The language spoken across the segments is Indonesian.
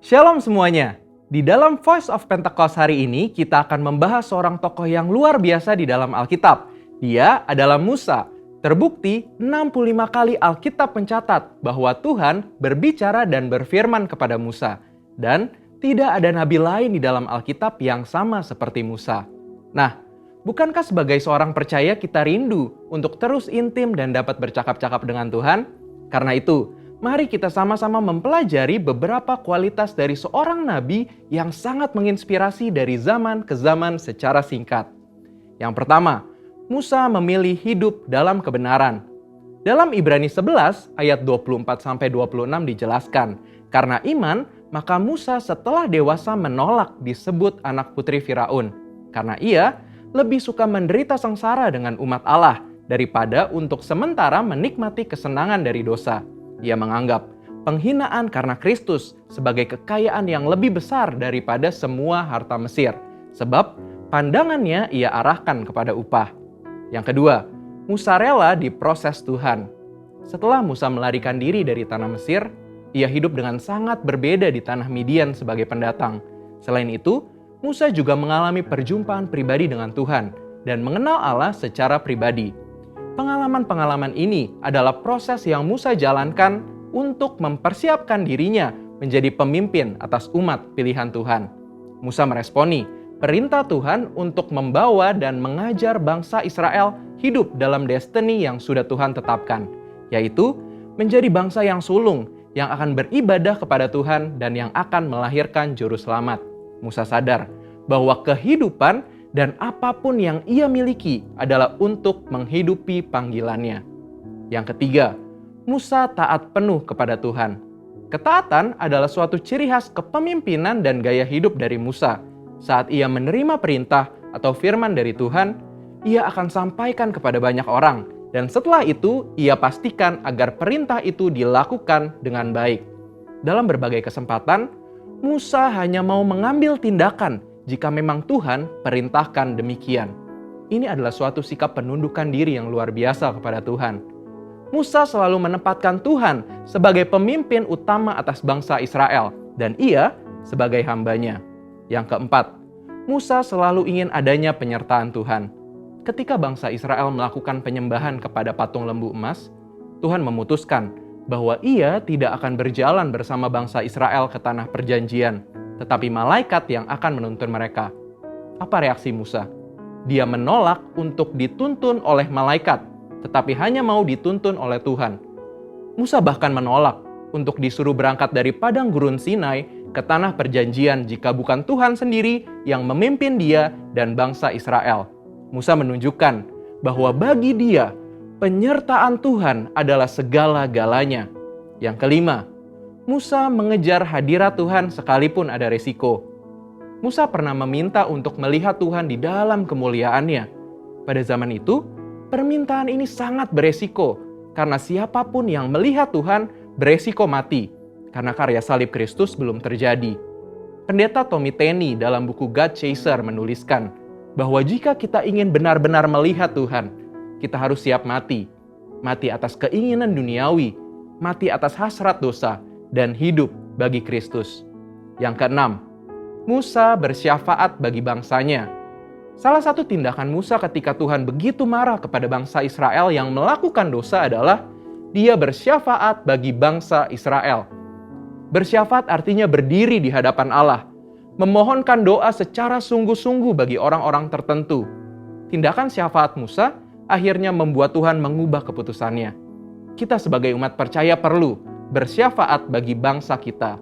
Shalom semuanya. Di dalam Voice of Pentecost hari ini kita akan membahas seorang tokoh yang luar biasa di dalam Alkitab. Dia adalah Musa. Terbukti 65 kali Alkitab mencatat bahwa Tuhan berbicara dan berfirman kepada Musa. Dan tidak ada nabi lain di dalam Alkitab yang sama seperti Musa. Nah, bukankah sebagai seorang percaya kita rindu untuk terus intim dan dapat bercakap-cakap dengan Tuhan? Karena itu, mari kita sama-sama mempelajari beberapa kualitas dari seorang nabi yang sangat menginspirasi dari zaman ke zaman secara singkat. Yang pertama, Musa memilih hidup dalam kebenaran. Dalam Ibrani 11 ayat 24-26 dijelaskan, karena iman, maka Musa setelah dewasa menolak disebut anak putri Firaun. Karena ia lebih suka menderita sengsara dengan umat Allah daripada untuk sementara menikmati kesenangan dari dosa. Ia menganggap penghinaan karena Kristus sebagai kekayaan yang lebih besar daripada semua harta Mesir. Sebab pandangannya ia arahkan kepada upah. Yang kedua, Musa rela diproses Tuhan. Setelah Musa melarikan diri dari tanah Mesir, ia hidup dengan sangat berbeda di tanah Midian sebagai pendatang. Selain itu, Musa juga mengalami perjumpaan pribadi dengan Tuhan dan mengenal Allah secara pribadi. Pengalaman-pengalaman ini adalah proses yang Musa jalankan untuk mempersiapkan dirinya menjadi pemimpin atas umat pilihan Tuhan. Musa meresponi perintah Tuhan untuk membawa dan mengajar bangsa Israel hidup dalam destiny yang sudah Tuhan tetapkan, yaitu menjadi bangsa yang sulung, yang akan beribadah kepada Tuhan dan yang akan melahirkan juru selamat. Musa sadar bahwa kehidupan dan apapun yang ia miliki adalah untuk menghidupi panggilannya. Yang ketiga, Musa taat penuh kepada Tuhan. Ketaatan adalah suatu ciri khas kepemimpinan dan gaya hidup dari Musa. Saat ia menerima perintah atau firman dari Tuhan, ia akan sampaikan kepada banyak orang. Dan setelah itu, ia pastikan agar perintah itu dilakukan dengan baik. Dalam berbagai kesempatan, Musa hanya mau mengambil tindakan jika memang Tuhan perintahkan demikian. Ini adalah suatu sikap penundukan diri yang luar biasa kepada Tuhan. Musa selalu menempatkan Tuhan sebagai pemimpin utama atas bangsa Israel, dan ia sebagai hambanya. Yang keempat, Musa selalu ingin adanya penyertaan Tuhan. Ketika bangsa Israel melakukan penyembahan kepada patung lembu emas, Tuhan memutuskan bahwa ia tidak akan berjalan bersama bangsa Israel ke tanah perjanjian, tetapi malaikat yang akan menuntun mereka. Apa reaksi Musa? Dia menolak untuk dituntun oleh malaikat, tetapi hanya mau dituntun oleh Tuhan. Musa bahkan menolak untuk disuruh berangkat dari padang gurun Sinai ke tanah perjanjian jika bukan Tuhan sendiri yang memimpin dia dan bangsa Israel. Musa menunjukkan bahwa bagi dia, penyertaan Tuhan adalah segala-galanya. Yang kelima, Musa mengejar hadirat Tuhan sekalipun ada resiko. Musa pernah meminta untuk melihat Tuhan di dalam kemuliaannya. Pada zaman itu, permintaan ini sangat beresiko, karena siapapun yang melihat Tuhan beresiko mati, karena karya salib Kristus belum terjadi. Pendeta Tommy Tenney dalam buku God Chaser menuliskan bahwa jika kita ingin benar-benar melihat Tuhan, kita harus siap mati. Mati atas keinginan duniawi, mati atas hasrat dosa, dan hidup bagi Kristus. Yang keenam, Musa bersyafaat bagi bangsanya. Salah satu tindakan Musa ketika Tuhan begitu marah kepada bangsa Israel yang melakukan dosa adalah dia bersyafaat bagi bangsa Israel. Bersyafaat artinya berdiri di hadapan Allah, memohonkan doa secara sungguh-sungguh bagi orang-orang tertentu. Tindakan syafaat Musa akhirnya membuat Tuhan mengubah keputusannya. Kita sebagai umat percaya perlu bersyafaat bagi bangsa kita.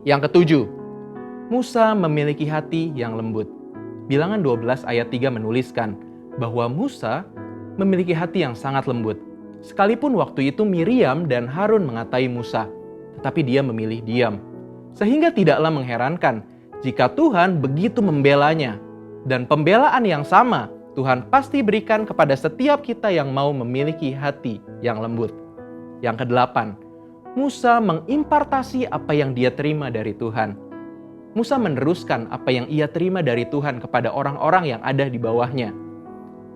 Yang ketujuh, Musa memiliki hati yang lembut. Bilangan 12 ayat 3 menuliskan bahwa Musa memiliki hati yang sangat lembut. Sekalipun waktu itu Miriam dan Harun mengatai Musa, tetapi dia memilih diam. Sehingga tidaklah mengherankan jika Tuhan begitu membelanya. Dan pembelaan yang sama Tuhan pasti berikan kepada setiap kita yang mau memiliki hati yang lembut. Yang kedelapan, Musa mengimpartasi apa yang dia terima dari Tuhan. Musa meneruskan apa yang ia terima dari Tuhan kepada orang-orang yang ada di bawahnya.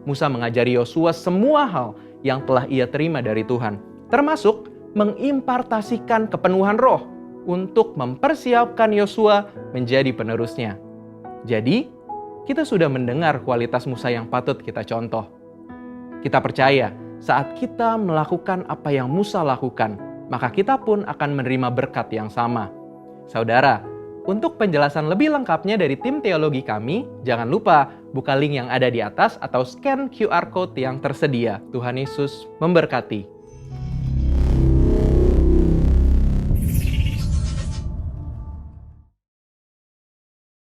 Musa mengajari Yosua semua hal yang telah ia terima dari Tuhan, termasuk mengimpartasikan kepenuhan roh untuk mempersiapkan Yosua menjadi penerusnya. Jadi, kita sudah mendengar kualitas Musa yang patut kita contoh. Kita percaya saat kita melakukan apa yang Musa lakukan, maka kita pun akan menerima berkat yang sama. Saudara, untuk penjelasan lebih lengkapnya dari tim teologi kami, jangan lupa buka link yang ada di atas atau scan QR code yang tersedia. Tuhan Yesus memberkati.